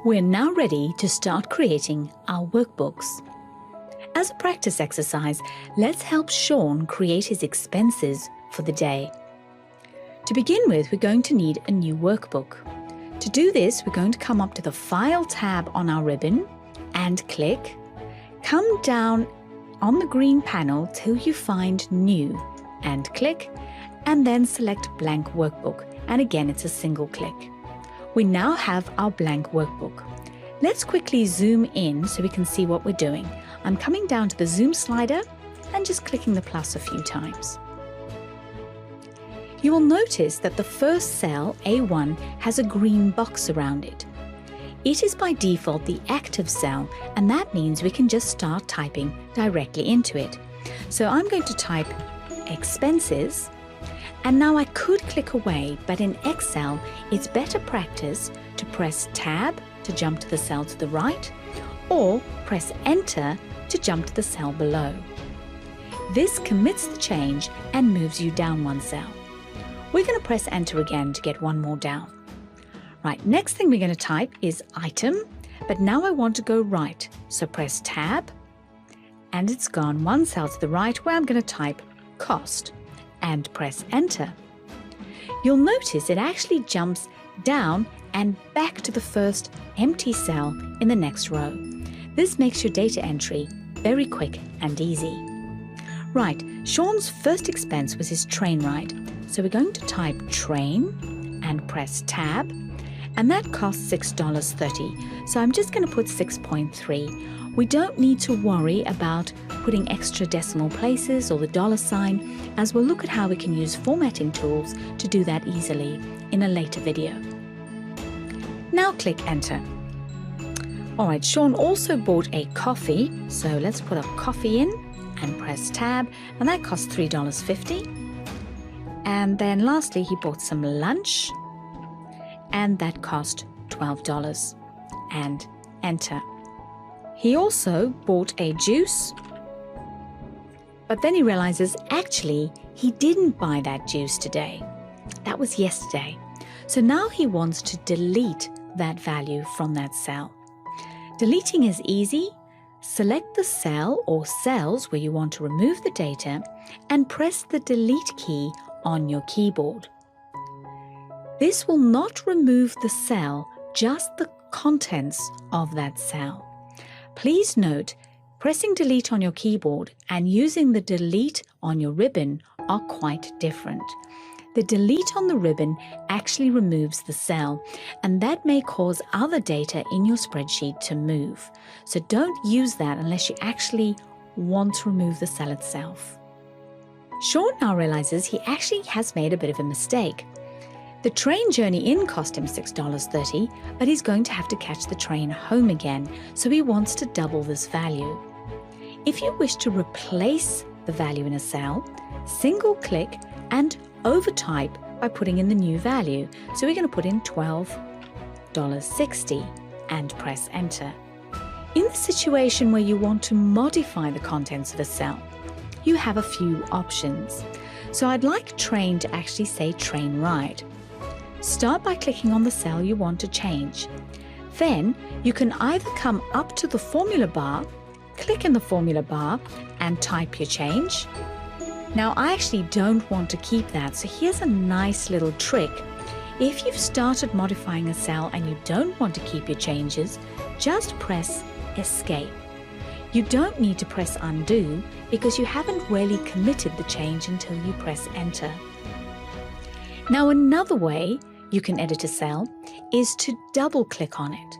We're now ready to start creating our workbooks. As a practice exercise, let's help Sean create his expenses for the day. To begin with, we're going to need a new workbook. To do this, we're going to come up to the File tab on our ribbon and click. Come down on the green panel till you find New and click, and then select Blank Workbook, and again it's a single click. We now have our blank workbook. Let's quickly zoom in so we can see what we're doing. I'm coming down to the zoom slider and just clicking the plus a few times. You will notice that the first cell, A1, has a green box around it. It is by default the active cell, and that means we can just start typing directly into it. So I'm going to type expenses, and now I could click away, but in Excel, it's better practice to press Tab to jump to the cell to the right, or press Enter to jump to the cell below. This commits the change and moves you down one cell. We're going to press Enter again to get one more down. Right, next thing we're going to type is Item, but now I want to go right, so press Tab, and it's gone one cell to the right where I'm going to type Cost, and press Enter. You'll notice it actually jumps down and back to the first empty cell in the next row. This makes your data entry very quick and easy. Right, Sean's first expense was his train ride, so we're going to type train and press Tab, and that costs $6.30, so I'm just going to put 6.3. We don't need to worry about putting extra decimal places or the dollar sign, as we'll look at how we can use formatting tools to do that easily in a later video. Now click Enter. Alright, Sean also bought a coffee, so let's put a coffee in and press Tab, and that costs $3.50. And then lastly, he bought some lunch, and that cost $12, and Enter. He also bought a juice, but then he realizes actually he didn't buy that juice today. That was yesterday. So now he wants to delete that value from that cell. Deleting is easy. Select the cell or cells where you want to remove the data and press the Delete key on your keyboard. This will not remove the cell, just the contents of that cell. Please note, pressing Delete on your keyboard and using the Delete on your ribbon are quite different. The Delete on the ribbon actually removes the cell, and that may cause other data in your spreadsheet to move. So don't use that unless you actually want to remove the cell itself. Sean now realizes he actually has made a bit of a mistake. The train journey in cost him $6.30, but he's going to have to catch the train home again, so he wants to double this value. If you wish to replace the value in a cell, single click and overtype by putting in the new value. So we're going to put in $12.60 and press Enter. In the situation where you want to modify the contents of a cell, you have a few options. So I'd like train to actually say train ride. Start by clicking on the cell you want to change. Then you can either come up to the formula bar, click in the formula bar and type your change. Now I actually don't want to keep that, so here's a nice little trick. If you've started modifying a cell and you don't want to keep your changes, just press Escape. You don't need to press Undo because you haven't really committed the change until you press Enter. Now another way you can edit a cell is to double click on it.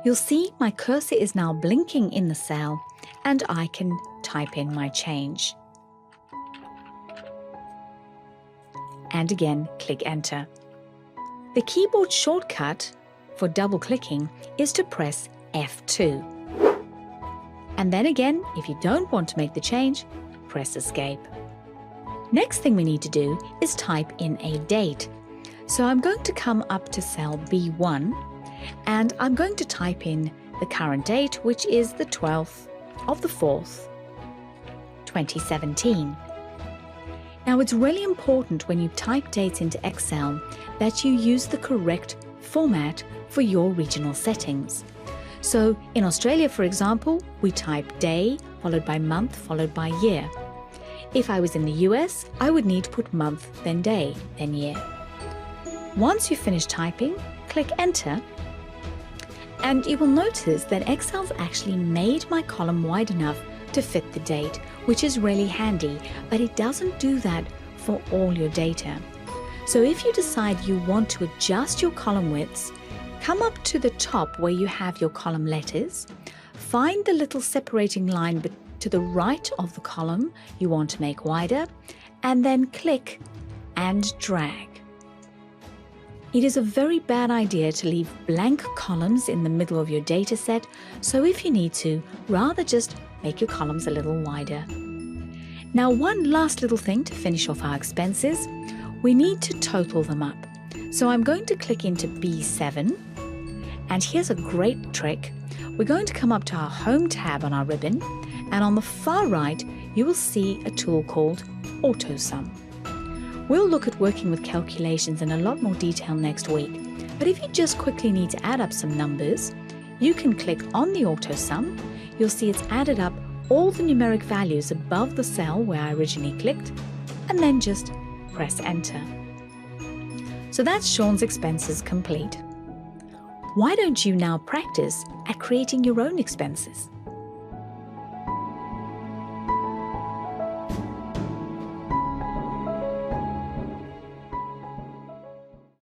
You'll see my cursor is now blinking in the cell and I can type in my change. And again, click Enter. The keyboard shortcut for double clicking is to press F2. And then again, if you don't want to make the change, press Escape. Next thing we need to do is type in a date. So I'm going to come up to cell B1 and I'm going to type in the current date, which is the 12th of the 4th, 2017. Now it's really important when you type dates into Excel that you use the correct format for your regional settings. So in Australia, for example, we type day, followed by month, followed by year. If I was in the US, I would need to put month, then day, then year. Once you finish typing, click Enter, and you will notice that Excel's actually made my column wide enough to fit the date, which is really handy, but it doesn't do that for all your data. So if you decide you want to adjust your column widths, come up to the top where you have your column letters, find the little separating line to the right of the column you want to make wider, and then click and drag. It is a very bad idea to leave blank columns in the middle of your data set, so if you need to, rather just make your columns a little wider. Now, one last little thing to finish off our expenses, we need to total them up. So I'm going to click into B7, and here's a great trick. We're going to come up to our Home tab on our ribbon, and on the far right, you will see a tool called AutoSum. We'll look at working with calculations in a lot more detail next week, but if you just quickly need to add up some numbers, you can click on the AutoSum. You'll see it's added up all the numeric values above the cell where I originally clicked, and then just press Enter. So that's Sean's expenses complete. Why don't you now practice at creating your own expenses?